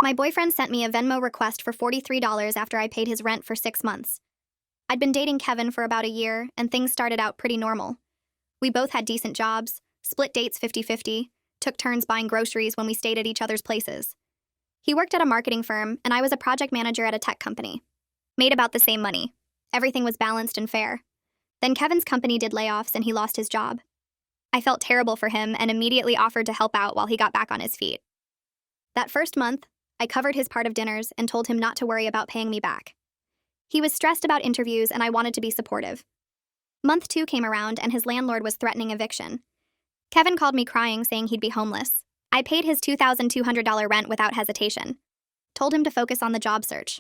My boyfriend sent me a Venmo request for $43 after I paid his rent for 6 months. I'd been dating Kevin for about a year, and things started out pretty normal. We both had decent jobs, split dates 50-50, took turns buying groceries when we stayed at each other's places. He worked at a marketing firm, and I was a project manager at a tech company. Made about the same money. Everything was balanced and fair. Then Kevin's company did layoffs and he lost his job. I felt terrible for him and immediately offered to help out while he got back on his feet. That first month, I covered his part of dinners and told him not to worry about paying me back. He was stressed about interviews and I wanted to be supportive. Month 2 came around and his landlord was threatening eviction. Kevin called me crying, saying he'd be homeless. I paid his $2,200 rent without hesitation. Told him to focus on the job search.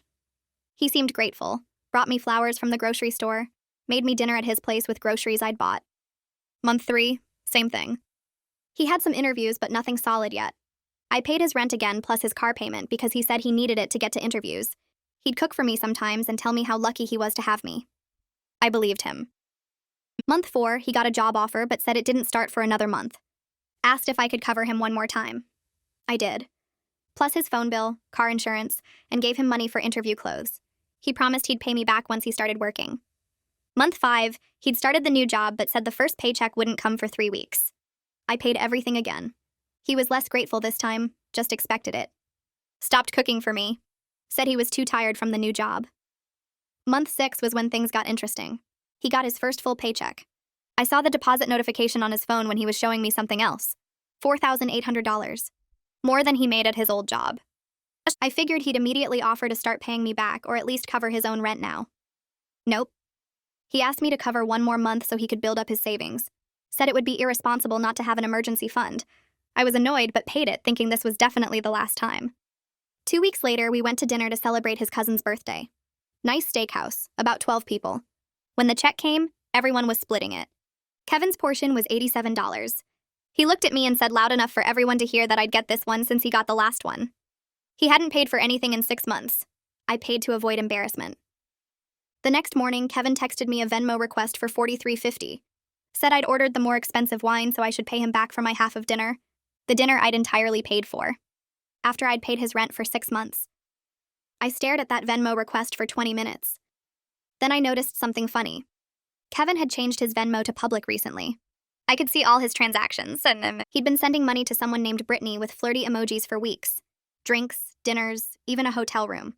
He seemed grateful, brought me flowers from the grocery store, made me dinner at his place with groceries I'd bought. Month 3, same thing. He had some interviews but nothing solid yet. I paid his rent again plus his car payment because he said he needed it to get to interviews. He'd cook for me sometimes and tell me how lucky he was to have me. I believed him. Month 4, he got a job offer but said it didn't start for another month. Asked if I could cover him one more time. I did. Plus his phone bill, car insurance, and gave him money for interview clothes. He promised he'd pay me back once he started working. Month 5, he'd started the new job but said the first paycheck wouldn't come for 3 weeks. I paid everything again. He was less grateful this time, just expected it. Stopped cooking for me. Said he was too tired from the new job. Month 6 was when things got interesting. He got his first full paycheck. I saw the deposit notification on his phone when he was showing me something else. $4,800. More than he made at his old job. I figured he'd immediately offer to start paying me back or at least cover his own rent now. Nope. He asked me to cover 1 more month so he could build up his savings. Said it would be irresponsible not to have an emergency fund. I was annoyed but paid it, thinking this was definitely the last time. 2 weeks later, we went to dinner to celebrate his cousin's birthday. Nice steakhouse, about 12 people. When the check came, everyone was splitting it. Kevin's portion was $87. He looked at me and said loud enough for everyone to hear that I'd get this one since he got the last one. He hadn't paid for anything in 6 months. I paid to avoid embarrassment. The next morning, Kevin texted me a Venmo request for $43.50. Said I'd ordered the more expensive wine so I should pay him back for my half of dinner. The dinner I'd entirely paid for. After I'd paid his rent for 6 months. I stared at that Venmo request for 20 minutes. Then I noticed something funny. Kevin had changed his Venmo to public recently. I could see all his transactions, and he'd been sending money to someone named Brittany with flirty emojis for weeks. Drinks, dinners, even a hotel room.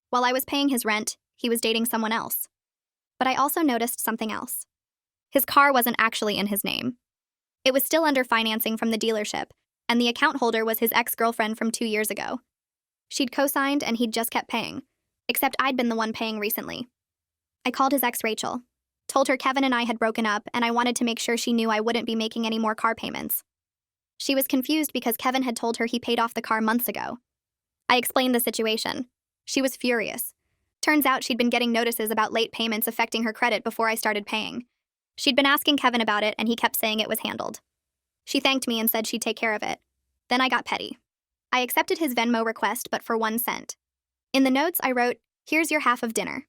While I was paying his rent, he was dating someone else. But I also noticed something else. His car wasn't actually in his name. It was still under financing from the dealership, and the account holder was his ex-girlfriend from 2 years ago. She'd co-signed and he'd just kept paying, except I'd been the one paying recently. I called his ex Rachel. Told her Kevin and I had broken up and I wanted to make sure she knew I wouldn't be making any more car payments. She was confused because Kevin had told her he paid off the car months ago. I explained the situation. She was furious. Turns out she'd been getting notices about late payments affecting her credit before I started paying. She'd been asking Kevin about it and he kept saying it was handled. She thanked me and said she'd take care of it. Then I got petty. I accepted his Venmo request but for 1 cent. In the notes I wrote, "Here's your half of dinner.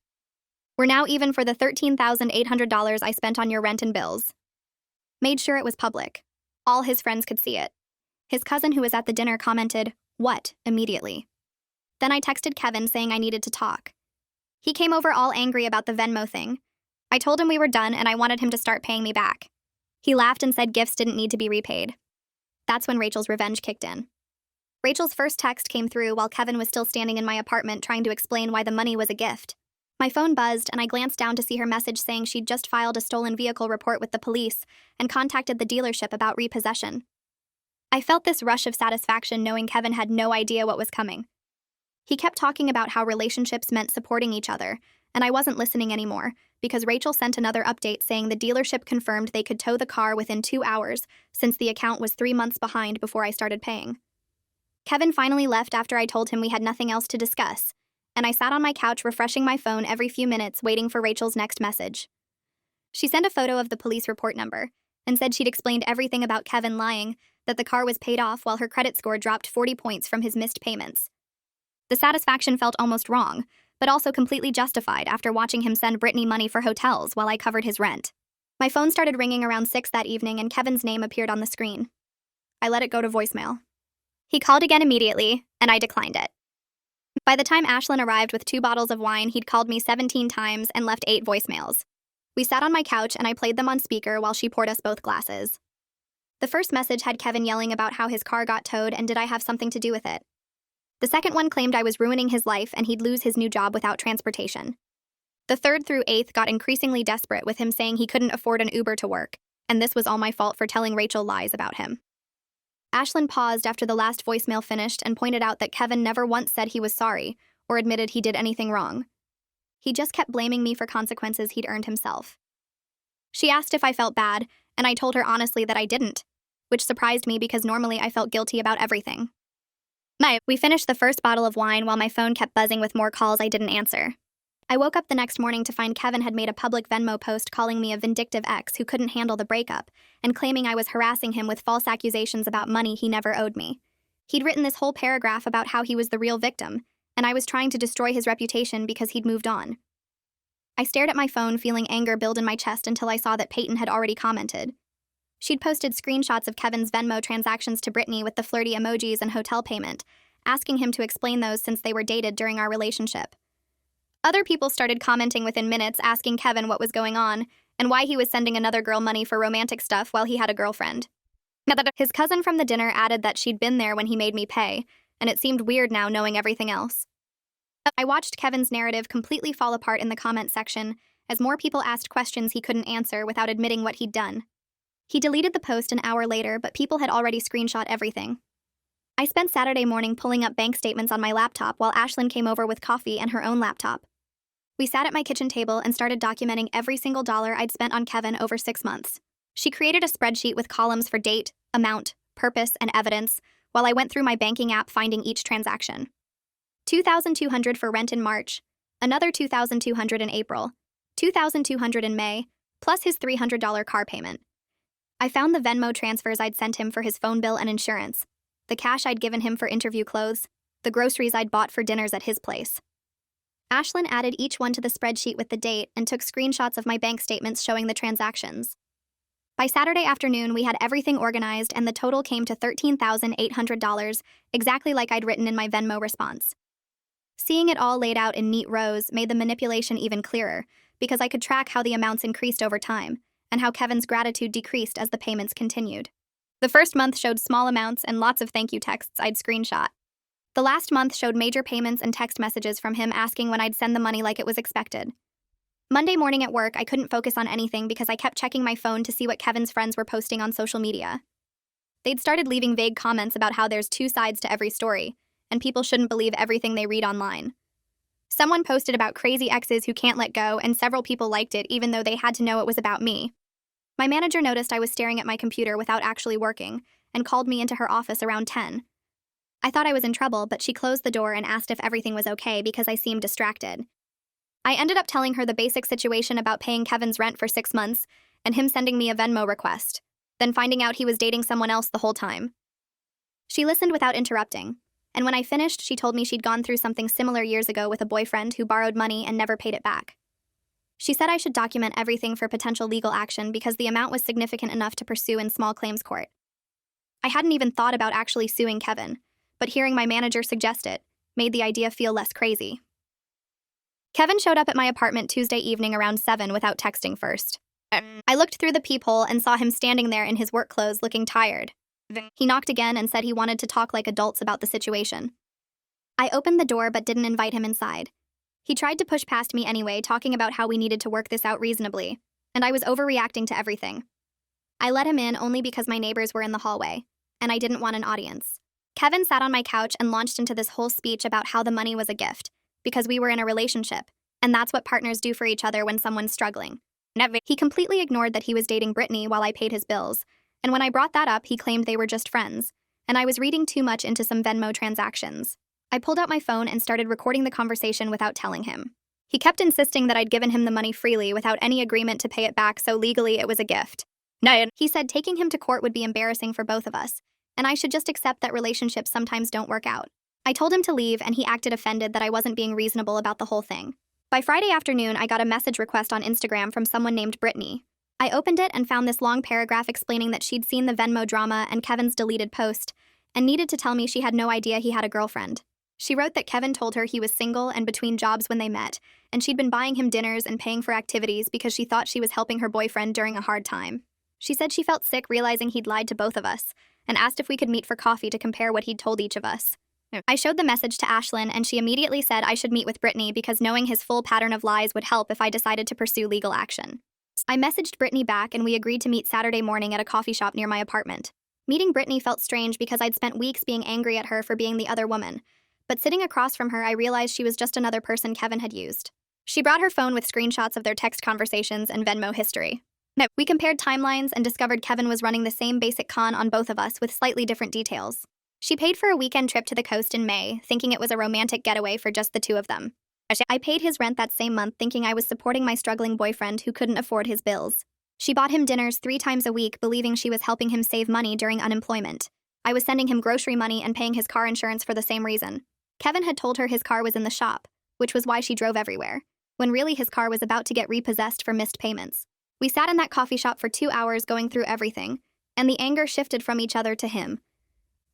We're now even for the $13,800 I spent on your rent and bills." Made sure it was public. All his friends could see it. His cousin who was at the dinner commented, "What?" immediately. Then I texted Kevin saying I needed to talk. He came over all angry about the Venmo thing. I told him we were done and I wanted him to start paying me back. He laughed and said gifts didn't need to be repaid. That's when Rachel's revenge kicked in. Rachel's first text came through while Kevin was still standing in my apartment trying to explain why the money was a gift. My phone buzzed and I glanced down to see her message saying she'd just filed a stolen vehicle report with the police and contacted the dealership about repossession. I felt this rush of satisfaction knowing Kevin had no idea what was coming. He kept talking about how relationships meant supporting each other, and I wasn't listening anymore because Rachel sent another update saying the dealership confirmed they could tow the car within 2 hours since the account was 3 months behind before I started paying. Kevin finally left after I told him we had nothing else to discuss, and I sat on my couch refreshing my phone every few minutes waiting for Rachel's next message. She sent a photo of the police report number and said she'd explained everything about Kevin lying, that the car was paid off while her credit score dropped 40 points from his missed payments. The satisfaction felt almost wrong, but also completely justified after watching him send Brittany money for hotels while I covered his rent. My phone started ringing around 6 that evening and Kevin's name appeared on the screen. I let it go to voicemail. He called again immediately, and I declined it. By the time Ashlyn arrived with 2 bottles of wine, he'd called me 17 times and left 8 voicemails. We sat on my couch and I played them on speaker while she poured us both glasses. The first message had Kevin yelling about how his car got towed and did I have something to do with it. The second one claimed I was ruining his life and he'd lose his new job without transportation. The third through 8th got increasingly desperate with him saying he couldn't afford an Uber to work, and this was all my fault for telling Rachel lies about him. Ashlyn paused after the last voicemail finished and pointed out that Kevin never once said he was sorry or admitted he did anything wrong. He just kept blaming me for consequences he'd earned himself. She asked if I felt bad, and I told her honestly that I didn't, which surprised me because normally I felt guilty about everything. We finished the first bottle of wine while my phone kept buzzing with more calls I didn't answer. I woke up the next morning to find Kevin had made a public Venmo post calling me a vindictive ex who couldn't handle the breakup and claiming I was harassing him with false accusations about money he never owed me. He'd written this whole paragraph about how he was the real victim, and I was trying to destroy his reputation because he'd moved on. I stared at my phone, feeling anger build in my chest until I saw that Peyton had already commented. She'd posted screenshots of Kevin's Venmo transactions to Brittany with the flirty emojis and hotel payment, asking him to explain those since they were dated during our relationship. Other people started commenting within minutes asking Kevin what was going on and why he was sending another girl money for romantic stuff while he had a girlfriend. His cousin from the dinner added that she'd been there when he made me pay, and it seemed weird now knowing everything else. I watched Kevin's narrative completely fall apart in the comment section as more people asked questions he couldn't answer without admitting what he'd done. He deleted the post an hour later, but people had already screenshot everything. I spent Saturday morning pulling up bank statements on my laptop while Ashlyn came over with coffee and her own laptop. We sat at my kitchen table and started documenting every single dollar I'd spent on Kevin over 6 months. She created a spreadsheet with columns for date, amount, purpose, and evidence, while I went through my banking app finding each transaction. $2,200 for rent in March, another $2,200 in April, $2,200 in May, plus his $300 car payment. I found the Venmo transfers I'd sent him for his phone bill and insurance, the cash I'd given him for interview clothes, the groceries I'd bought for dinners at his place. Ashlyn added each one to the spreadsheet with the date and took screenshots of my bank statements showing the transactions. By Saturday afternoon, we had everything organized and the total came to $13,800, exactly like I'd written in my Venmo response. Seeing it all laid out in neat rows made the manipulation even clearer because I could track how the amounts increased over time and how Kevin's gratitude decreased as the payments continued. The first month showed small amounts and lots of thank you texts I'd screenshot. The last month showed major payments and text messages from him asking when I'd send the money like it was expected. Monday morning at work, I couldn't focus on anything because I kept checking my phone to see what Kevin's friends were posting on social media. They'd started leaving vague comments about how there's 2 sides to every story, and people shouldn't believe everything they read online. Someone posted about crazy exes who can't let go, and several people liked it even though they had to know it was about me. My manager noticed I was staring at my computer without actually working, and called me into her office around 10. I thought I was in trouble, but she closed the door and asked if everything was okay because I seemed distracted. I ended up telling her the basic situation about paying Kevin's rent for 6 months and him sending me a Venmo request, then finding out he was dating someone else the whole time. She listened without interrupting, and when I finished, she told me she'd gone through something similar years ago with a boyfriend who borrowed money and never paid it back. She said I should document everything for potential legal action because the amount was significant enough to pursue in small claims court. I hadn't even thought about actually suing Kevin, but hearing my manager suggest it made the idea feel less crazy. Kevin showed up at my apartment Tuesday evening around 7 without texting first. I looked through the peephole and saw him standing there in his work clothes looking tired. He knocked again and said he wanted to talk like adults about the situation. I opened the door but didn't invite him inside. He tried to push past me anyway, talking about how we needed to work this out reasonably, and I was overreacting to everything. I let him in only because my neighbors were in the hallway, and I didn't want an audience. Kevin sat on my couch and launched into this whole speech about how the money was a gift, because we were in a relationship, and that's what partners do for each other when someone's struggling. He completely ignored that he was dating Brittany while I paid his bills, and when I brought that up, he claimed they were just friends, and I was reading too much into some Venmo transactions. I pulled out my phone and started recording the conversation without telling him. He kept insisting that I'd given him the money freely without any agreement to pay it back, so legally it was a gift. He said taking him to court would be embarrassing for both of us, and I should just accept that relationships sometimes don't work out. I told him to leave, and he acted offended that I wasn't being reasonable about the whole thing. By Friday afternoon, I got a message request on Instagram from someone named Brittany. I opened it and found this long paragraph explaining that she'd seen the Venmo drama and Kevin's deleted post, and needed to tell me she had no idea he had a girlfriend. She wrote that Kevin told her he was single and between jobs when they met, and she'd been buying him dinners and paying for activities because she thought she was helping her boyfriend during a hard time. She said she felt sick realizing he'd lied to both of us, and asked if we could meet for coffee to compare what he'd told each of us. I showed the message to Ashlyn, and she immediately said I should meet with Brittany because knowing his full pattern of lies would help if I decided to pursue legal action. I messaged Brittany back and we agreed to meet Saturday morning at a coffee shop near my apartment. Meeting Brittany felt strange because I'd spent weeks being angry at her for being the other woman, but sitting across from her I realized she was just another person Kevin had used. She brought her phone with screenshots of their text conversations and Venmo history. We compared timelines and discovered Kevin was running the same basic con on both of us with slightly different details. She paid for a weekend trip to the coast in May, thinking it was a romantic getaway for just the two of them. I paid his rent that same month thinking I was supporting my struggling boyfriend who couldn't afford his bills. She bought him dinners 3 times a week, believing she was helping him save money during unemployment. I was sending him grocery money and paying his car insurance for the same reason. Kevin had told her his car was in the shop, which was why she drove everywhere, when really his car was about to get repossessed for missed payments. We sat in that coffee shop for 2 hours going through everything, and the anger shifted from each other to him.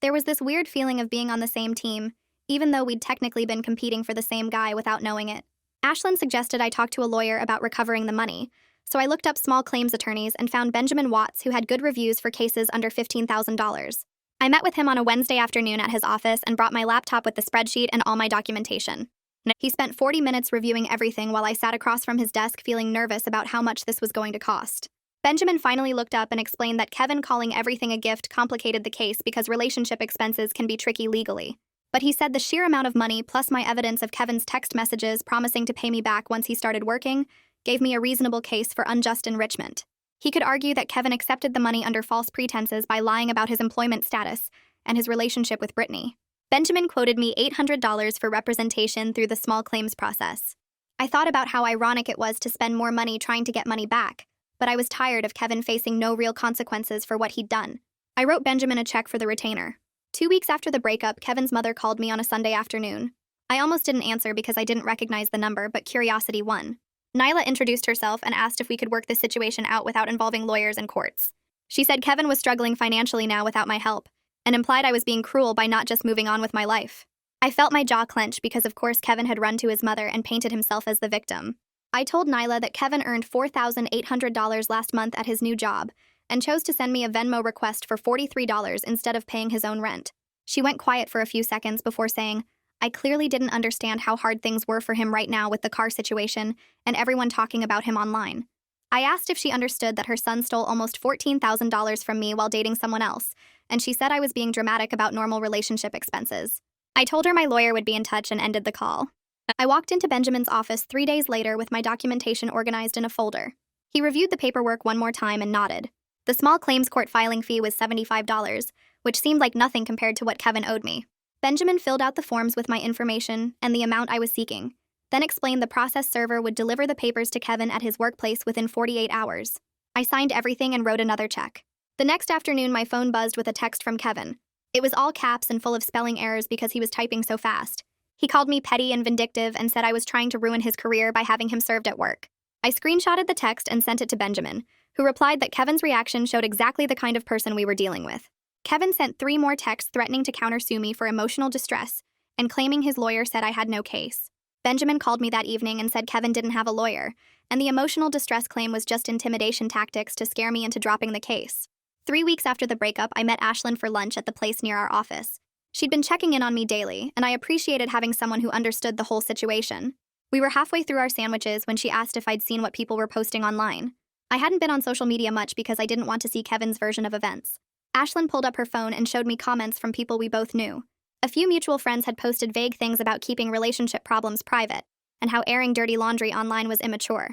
There was this weird feeling of being on the same team, even though we'd technically been competing for the same guy without knowing it. Ashlyn suggested I talk to a lawyer about recovering the money, so I looked up small claims attorneys and found Benjamin Watts, who had good reviews for cases under $15,000. I met with him on a Wednesday afternoon at his office and brought my laptop with the spreadsheet and all my documentation. He spent 40 minutes reviewing everything while I sat across from his desk feeling nervous about how much this was going to cost. Benjamin finally looked up and explained that Kevin calling everything a gift complicated the case because relationship expenses can be tricky legally. But he said the sheer amount of money plus my evidence of Kevin's text messages promising to pay me back once he started working gave me a reasonable case for unjust enrichment. He could argue that Kevin accepted the money under false pretenses by lying about his employment status and his relationship with Brittany. Benjamin quoted me $800 for representation through the small claims process. I thought about how ironic it was to spend more money trying to get money back, but I was tired of Kevin facing no real consequences for what he'd done. I wrote Benjamin a check for the retainer. 2 weeks after the breakup, Kevin's mother called me on a Sunday afternoon. I almost didn't answer because I didn't recognize the number, but curiosity won. Nyla introduced herself and asked if we could work this situation out without involving lawyers and courts. She said Kevin was struggling financially now without my help, and implied I was being cruel by not just moving on with my life. I felt my jaw clench because of course Kevin had run to his mother and painted himself as the victim. I told Nyla that Kevin earned $4,800 last month at his new job, and chose to send me a Venmo request for $43 instead of paying his own rent. She went quiet for a few seconds before saying, I clearly didn't understand how hard things were for him right now with the car situation and everyone talking about him online. I asked if she understood that her son stole almost $14,000 from me while dating someone else, and she said I was being dramatic about normal relationship expenses. I told her my lawyer would be in touch and ended the call. I walked into Benjamin's office 3 days later with my documentation organized in a folder. He reviewed the paperwork one more time and nodded. The small claims court filing fee was $75, which seemed like nothing compared to what Kevin owed me. Benjamin filled out the forms with my information and the amount I was seeking, then explained the process server would deliver the papers to Kevin at his workplace within 48 hours. I signed everything and wrote another check. The next afternoon, my phone buzzed with a text from Kevin. It was all caps and full of spelling errors because he was typing so fast. He called me petty and vindictive and said I was trying to ruin his career by having him served at work. I screenshotted the text and sent it to Benjamin, who replied that Kevin's reaction showed exactly the kind of person we were dealing with. Kevin sent 3 more texts threatening to countersue me for emotional distress and claiming his lawyer said I had no case. Benjamin called me that evening and said Kevin didn't have a lawyer, and the emotional distress claim was just intimidation tactics to scare me into dropping the case. 3 weeks after the breakup, I met Ashlyn for lunch at the place near our office. She'd been checking in on me daily, and I appreciated having someone who understood the whole situation. We were halfway through our sandwiches when she asked if I'd seen what people were posting online. I hadn't been on social media much because I didn't want to see Kevin's version of events. Ashlyn pulled up her phone and showed me comments from people we both knew. A few mutual friends had posted vague things about keeping relationship problems private, and how airing dirty laundry online was immature.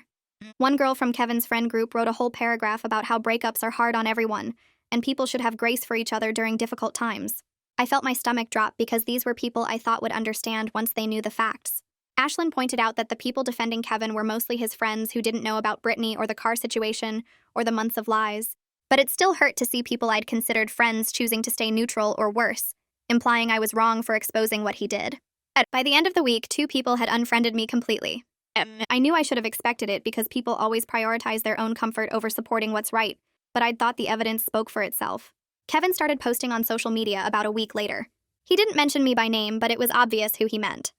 One girl from Kevin's friend group wrote a whole paragraph about how breakups are hard on everyone, and people should have grace for each other during difficult times. I felt my stomach drop because these were people I thought would understand once they knew the facts. Ashlyn pointed out that the people defending Kevin were mostly his friends who didn't know about Brittany or the car situation or the months of lies. But it still hurt to see people I'd considered friends choosing to stay neutral or worse, implying I was wrong for exposing what he did. By the end of the week, 2 people had unfriended me completely. I knew I should have expected it because people always prioritize their own comfort over supporting what's right, but I'd thought the evidence spoke for itself. Kevin started posting on social media about a week later. He didn't mention me by name, but it was obvious who he meant.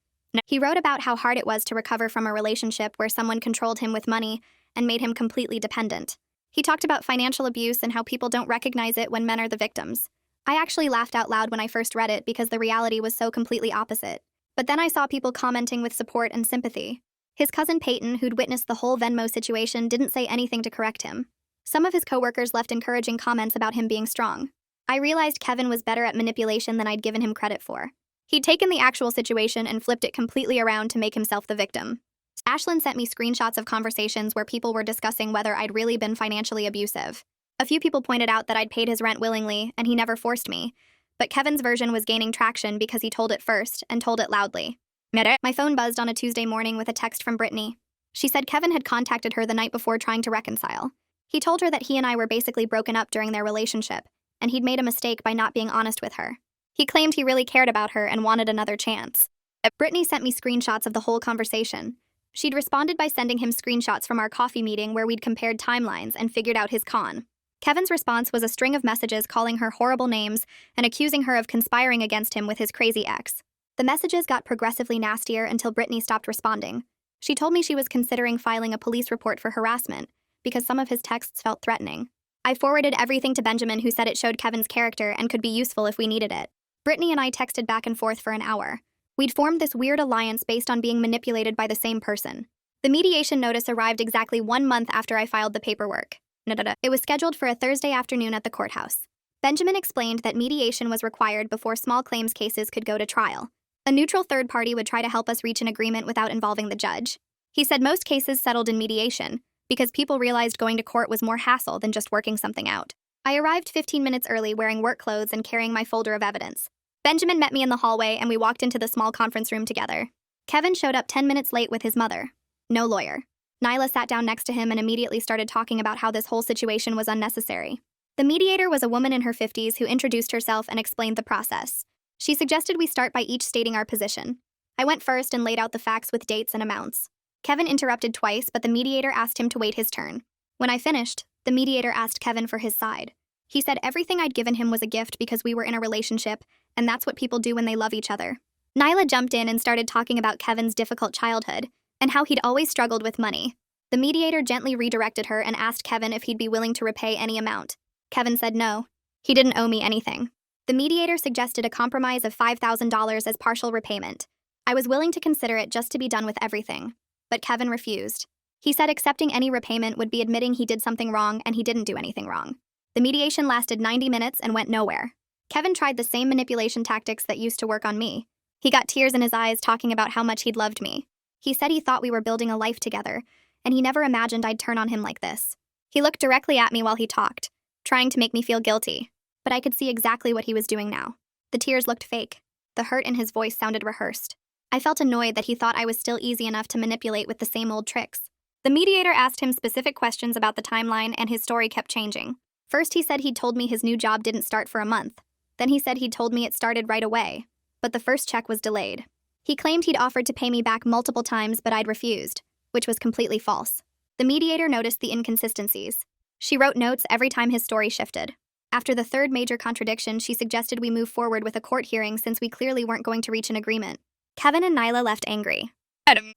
He wrote about how hard it was to recover from a relationship where someone controlled him with money and made him completely dependent. He talked about financial abuse and how people don't recognize it when men are the victims. I actually laughed out loud when I first read it because the reality was so completely opposite. But then I saw people commenting with support and sympathy. His cousin Peyton, who'd witnessed the whole Venmo situation, didn't say anything to correct him. Some of his coworkers left encouraging comments about him being strong. I realized Kevin was better at manipulation than I'd given him credit for. He'd taken the actual situation and flipped it completely around to make himself the victim. Ashlyn sent me screenshots of conversations where people were discussing whether I'd really been financially abusive. A few people pointed out that I'd paid his rent willingly and he never forced me, but Kevin's version was gaining traction because he told it first and told it loudly. My phone buzzed on a Tuesday morning with a text from Brittany. She said Kevin had contacted her the night before trying to reconcile. He told her that he and I were basically broken up during their relationship, and he'd made a mistake by not being honest with her. He claimed he really cared about her and wanted another chance. Brittany sent me screenshots of the whole conversation. She'd responded by sending him screenshots from our coffee meeting where we'd compared timelines and figured out his con. Kevin's response was a string of messages calling her horrible names and accusing her of conspiring against him with his crazy ex. The messages got progressively nastier until Brittany stopped responding. She told me she was considering filing a police report for harassment because some of his texts felt threatening. I forwarded everything to Benjamin, who said it showed Kevin's character and could be useful if we needed it. Brittany and I texted back and forth for an hour. We'd formed this weird alliance based on being manipulated by the same person. The mediation notice arrived exactly 1 month after I filed the paperwork. It was scheduled for a Thursday afternoon at the courthouse. Benjamin explained that mediation was required before small claims cases could go to trial. A neutral third party would try to help us reach an agreement without involving the judge. He said most cases settled in mediation because people realized going to court was more hassle than just working something out. I arrived 15 minutes early wearing work clothes and carrying my folder of evidence. Benjamin met me in the hallway and we walked into the small conference room together. Kevin showed up 10 minutes late with his mother. No lawyer. Nyla sat down next to him and immediately started talking about how this whole situation was unnecessary. The mediator was a woman in her 50s who introduced herself and explained the process. She suggested we start by each stating our position. I went first and laid out the facts with dates and amounts. Kevin interrupted twice, but the mediator asked him to wait his turn. When I finished, the mediator asked Kevin for his side. He said everything I'd given him was a gift because we were in a relationship, and that's what people do when they love each other. Nyla jumped in and started talking about Kevin's difficult childhood and how he'd always struggled with money. The mediator gently redirected her and asked Kevin if he'd be willing to repay any amount. Kevin said no. He didn't owe me anything. The mediator suggested a compromise of $5,000 as partial repayment. I was willing to consider it just to be done with everything. But Kevin refused. He said accepting any repayment would be admitting he did something wrong and he didn't do anything wrong. The mediation lasted 90 minutes and went nowhere. Kevin tried the same manipulation tactics that used to work on me. He got tears in his eyes talking about how much he'd loved me. He said he thought we were building a life together, and he never imagined I'd turn on him like this. He looked directly at me while he talked, trying to make me feel guilty. But I could see exactly what he was doing now. The tears looked fake. The hurt in his voice sounded rehearsed. I felt annoyed that he thought I was still easy enough to manipulate with the same old tricks. The mediator asked him specific questions about the timeline, and his story kept changing. First, he said he'd told me his new job didn't start for a month. Then he said he'd told me it started right away. But the first check was delayed. He claimed he'd offered to pay me back multiple times, but I'd refused, which was completely false. The mediator noticed the inconsistencies. She wrote notes every time his story shifted. After the third major contradiction, she suggested we move forward with a court hearing since we clearly weren't going to reach an agreement. Kevin and Nyla left angry.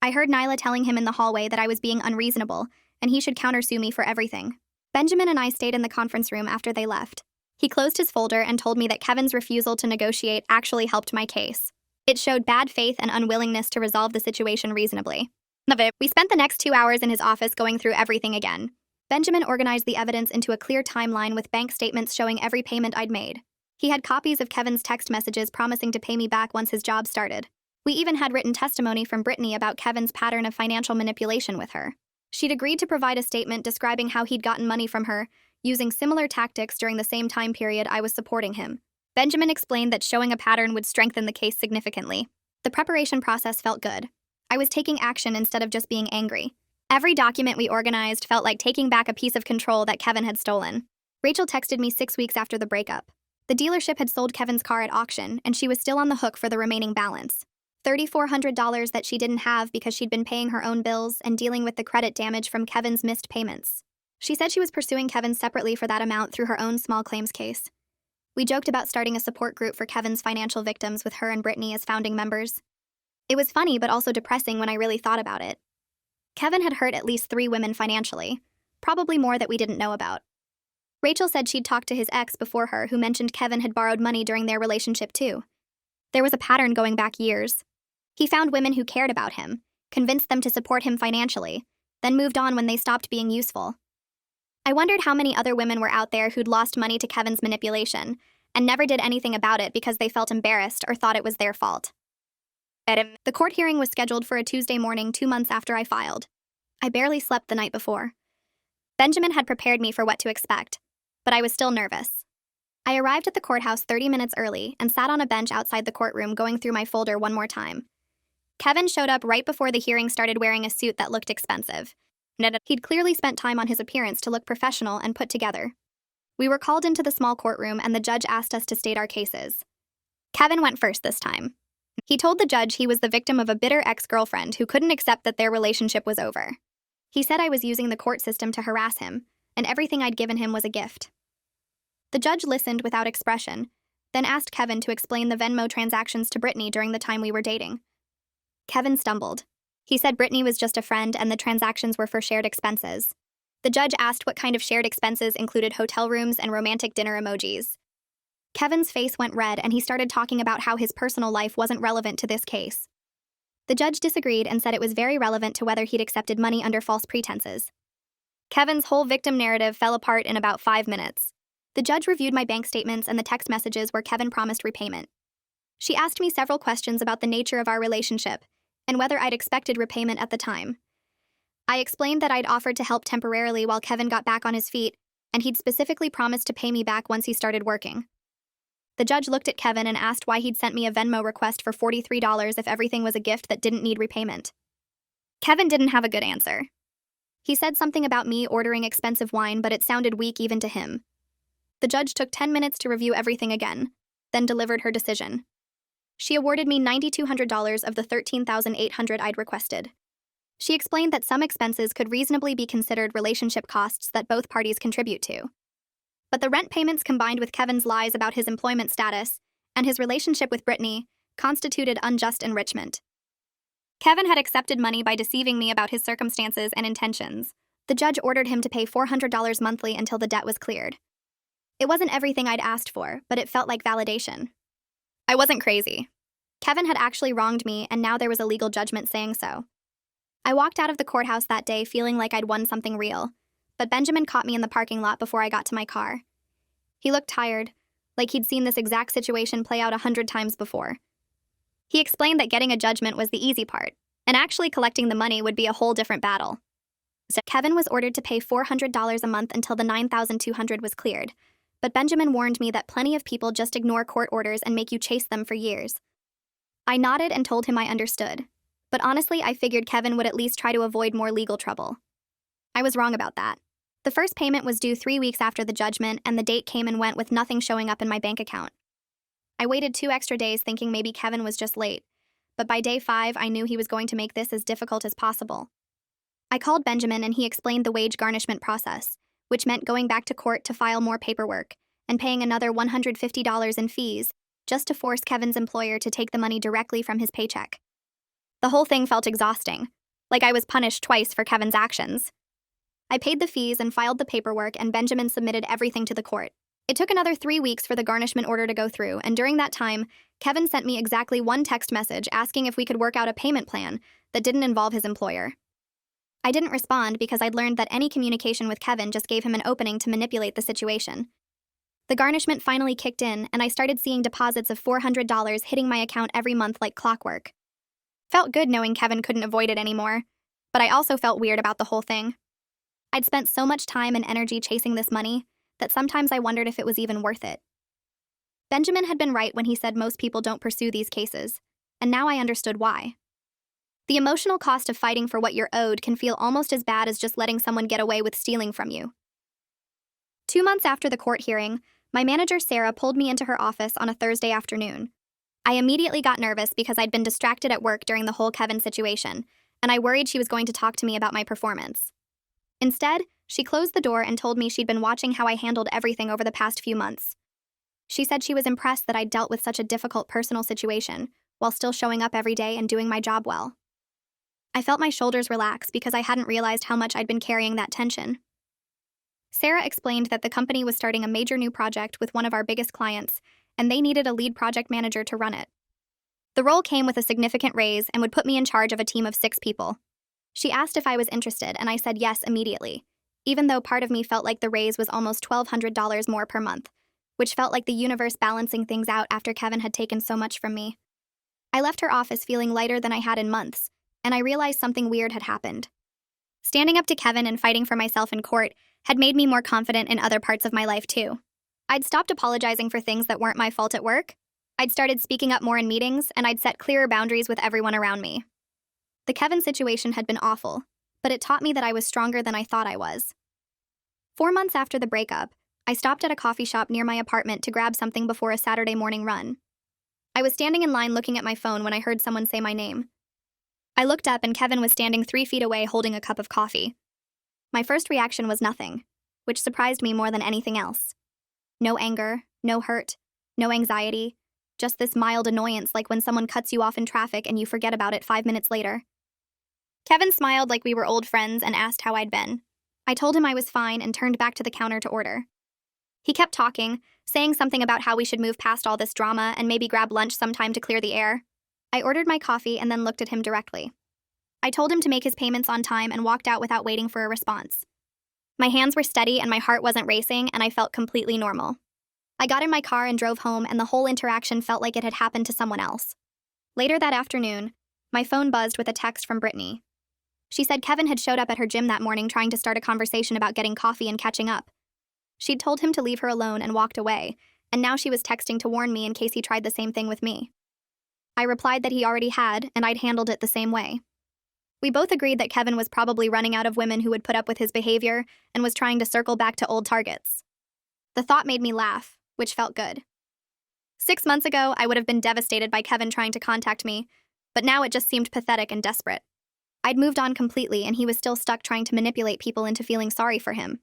I heard Nyla telling him in the hallway that I was being unreasonable, and he should countersue me for everything. Benjamin and I stayed in the conference room after they left. He closed his folder and told me that Kevin's refusal to negotiate actually helped my case. It showed bad faith and unwillingness to resolve the situation reasonably. We spent the next 2 hours in his office going through everything again. Benjamin organized the evidence into a clear timeline with bank statements showing every payment I'd made. He had copies of Kevin's text messages promising to pay me back once his job started. We even had written testimony from Brittany about Kevin's pattern of financial manipulation with her. She'd agreed to provide a statement describing how he'd gotten money from her, using similar tactics during the same time period I was supporting him. Benjamin explained that showing a pattern would strengthen the case significantly. The preparation process felt good. I was taking action instead of just being angry. Every document we organized felt like taking back a piece of control that Kevin had stolen. Rachel texted me 6 weeks after the breakup. The dealership had sold Kevin's car at auction, and she was still on the hook for the remaining balance. $3,400 that she didn't have because she'd been paying her own bills and dealing with the credit damage from Kevin's missed payments. She said she was pursuing Kevin separately for that amount through her own small claims case. We joked about starting a support group for Kevin's financial victims with her and Brittany as founding members. It was funny but also depressing when I really thought about it. Kevin had hurt at least 3 women financially, probably more that we didn't know about. Rachel said she'd talked to his ex before her who mentioned Kevin had borrowed money during their relationship too. There was a pattern going back years. He found women who cared about him, convinced them to support him financially, then moved on when they stopped being useful. I wondered how many other women were out there who'd lost money to Kevin's manipulation and never did anything about it because they felt embarrassed or thought it was their fault. The court hearing was scheduled for a Tuesday morning 2 months after I filed. I barely slept the night before. Benjamin had prepared me for what to expect, but I was still nervous. I arrived at the courthouse 30 minutes early and sat on a bench outside the courtroom going through my folder one more time. Kevin showed up right before the hearing started wearing a suit that looked expensive. He'd clearly spent time on his appearance to look professional and put together. We were called into the small courtroom and the judge asked us to state our cases. Kevin went first this time. He told the judge he was the victim of a bitter ex-girlfriend who couldn't accept that their relationship was over. He said I was using the court system to harass him, and everything I'd given him was a gift. The judge listened without expression, then asked Kevin to explain the Venmo transactions to Brittany during the time we were dating. Kevin stumbled. He said Brittany was just a friend and the transactions were for shared expenses. The judge asked what kind of shared expenses included hotel rooms and romantic dinner emojis. Kevin's face went red and he started talking about how his personal life wasn't relevant to this case. The judge disagreed and said it was very relevant to whether he'd accepted money under false pretenses. Kevin's whole victim narrative fell apart in about 5 minutes. The judge reviewed my bank statements and the text messages where Kevin promised repayment. She asked me several questions about the nature of our relationship and whether I'd expected repayment at the time. I explained that I'd offered to help temporarily while Kevin got back on his feet, and he'd specifically promised to pay me back once he started working. The judge looked at Kevin and asked why he'd sent me a Venmo request for $43 if everything was a gift that didn't need repayment. Kevin didn't have a good answer. He said something about me ordering expensive wine, but it sounded weak even to him. The judge took 10 minutes to review everything again, then delivered her decision. She awarded me $9,200 of the $13,800 I'd requested. She explained that some expenses could reasonably be considered relationship costs that both parties contribute to. But the rent payments combined with Kevin's lies about his employment status and his relationship with Brittany constituted unjust enrichment. Kevin had accepted money by deceiving me about his circumstances and intentions. The judge ordered him to pay $400 monthly until the debt was cleared. It wasn't everything I'd asked for, but it felt like validation. I wasn't crazy. Kevin had actually wronged me, and now there was a legal judgment saying so. I walked out of the courthouse that day feeling like I'd won something real, but Benjamin caught me in the parking lot before I got to my car. He looked tired, like he'd seen this exact situation play out 100 times before. He explained that getting a judgment was the easy part, and actually collecting the money would be a whole different battle. So Kevin was ordered to pay $400 a month until the $9,200 was cleared, but Benjamin warned me that plenty of people just ignore court orders and make you chase them for years. I nodded and told him I understood, but honestly I figured Kevin would at least try to avoid more legal trouble. I was wrong about that. The first payment was due 3 weeks after the judgment, and the date came and went with nothing showing up in my bank account. I waited 2 extra days thinking maybe Kevin was just late, but by day 5 I knew he was going to make this as difficult as possible. I called Benjamin and he explained the wage garnishment process, which meant going back to court to file more paperwork and paying another $150 in fees just to force Kevin's employer to take the money directly from his paycheck. The whole thing felt exhausting, like I was punished twice for Kevin's actions. I paid the fees and filed the paperwork, and Benjamin submitted everything to the court. It took another 3 weeks for the garnishment order to go through, and during that time, Kevin sent me exactly 1 text message asking if we could work out a payment plan that didn't involve his employer. I didn't respond because I'd learned that any communication with Kevin just gave him an opening to manipulate the situation. The garnishment finally kicked in, and I started seeing deposits of $400 hitting my account every month like clockwork. Felt good knowing Kevin couldn't avoid it anymore, but I also felt weird about the whole thing. I'd spent so much time and energy chasing this money that sometimes I wondered if it was even worth it. Benjamin had been right when he said most people don't pursue these cases, and now I understood why. The emotional cost of fighting for what you're owed can feel almost as bad as just letting someone get away with stealing from you. 2 months after the court hearing, my manager Sarah pulled me into her office on a Thursday afternoon. I immediately got nervous because I'd been distracted at work during the whole Kevin situation, and I worried she was going to talk to me about my performance. Instead, she closed the door and told me she'd been watching how I handled everything over the past few months. She said she was impressed that I'd dealt with such a difficult personal situation while still showing up every day and doing my job well. I felt my shoulders relax because I hadn't realized how much I'd been carrying that tension. Sarah explained that the company was starting a major new project with one of our biggest clients, and they needed a lead project manager to run it. The role came with a significant raise and would put me in charge of a team of 6 people. She asked if I was interested, and I said yes immediately, even though part of me felt like the raise was almost $1,200 more per month, which felt like the universe balancing things out after Kevin had taken so much from me. I left her office feeling lighter than I had in months, and I realized something weird had happened. Standing up to Kevin and fighting for myself in court had made me more confident in other parts of my life too. I'd stopped apologizing for things that weren't my fault at work. I'd started speaking up more in meetings, and I'd set clearer boundaries with everyone around me. The Kevin situation had been awful, but it taught me that I was stronger than I thought I was. 4 months after the breakup, I stopped at a coffee shop near my apartment to grab something before a Saturday morning run. I was standing in line looking at my phone when I heard someone say my name. I looked up and Kevin was standing 3 feet away holding a cup of coffee. My first reaction was nothing, which surprised me more than anything else. No anger, no hurt, no anxiety, just this mild annoyance like when someone cuts you off in traffic and you forget about it 5 minutes later. Kevin smiled like we were old friends and asked how I'd been. I told him I was fine and turned back to the counter to order. He kept talking, saying something about how we should move past all this drama and maybe grab lunch sometime to clear the air. I ordered my coffee and then looked at him directly. I told him to make his payments on time and walked out without waiting for a response. My hands were steady and my heart wasn't racing, and I felt completely normal. I got in my car and drove home, and the whole interaction felt like it had happened to someone else. Later that afternoon, my phone buzzed with a text from Brittany. She said Kevin had showed up at her gym that morning trying to start a conversation about getting coffee and catching up. She'd told him to leave her alone and walked away, and now she was texting to warn me in case he tried the same thing with me. I replied that he already had, and I'd handled it the same way. We both agreed that Kevin was probably running out of women who would put up with his behavior and was trying to circle back to old targets. The thought made me laugh, which felt good. 6 months ago, I would have been devastated by Kevin trying to contact me, but now it just seemed pathetic and desperate. I'd moved on completely, and he was still stuck trying to manipulate people into feeling sorry for him.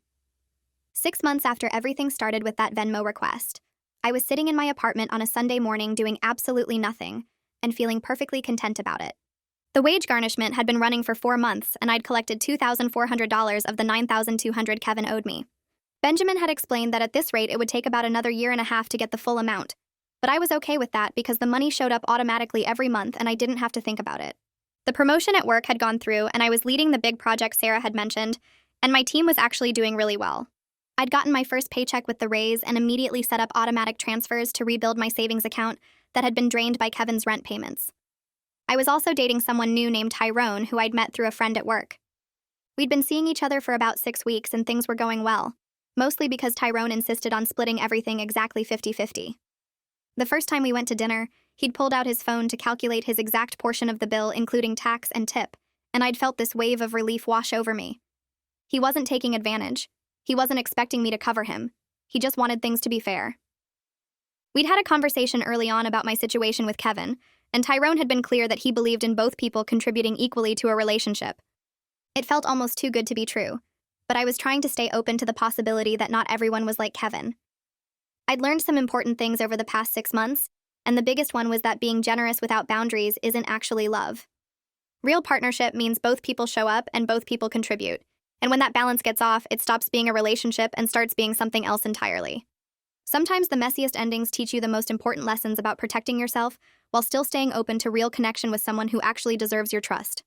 6 months after everything started with that Venmo request, I was sitting in my apartment on a Sunday morning doing absolutely nothing and feeling perfectly content about it. The wage garnishment had been running for 4 months, and I'd collected $2,400 of the $9,200 Kevin owed me. Benjamin had explained that at this rate it would take about another 1.5 years to get the full amount, but I was okay with that because the money showed up automatically every month and I didn't have to think about it. The promotion at work had gone through, and I was leading the big project Sarah had mentioned, and my team was actually doing really well. I'd gotten my first paycheck with the raise and immediately set up automatic transfers to rebuild my savings account that had been drained by Kevin's rent payments. I was also dating someone new named Tyrone who I'd met through a friend at work. We'd been seeing each other for about 6 weeks and things were going well, mostly because Tyrone insisted on splitting everything exactly 50-50. The first time we went to dinner, he'd pulled out his phone to calculate his exact portion of the bill, including tax and tip, and I'd felt this wave of relief wash over me. He wasn't taking advantage. He wasn't expecting me to cover him. He just wanted things to be fair. We'd had a conversation early on about my situation with Kevin, and Tyrone had been clear that he believed in both people contributing equally to a relationship. It felt almost too good to be true, but I was trying to stay open to the possibility that not everyone was like Kevin. I'd learned some important things over the past 6 months, and the biggest one was that being generous without boundaries isn't actually love. Real partnership means both people show up and both people contribute, and when that balance gets off, it stops being a relationship and starts being something else entirely. Sometimes the messiest endings teach you the most important lessons about protecting yourself while still staying open to real connection with someone who actually deserves your trust.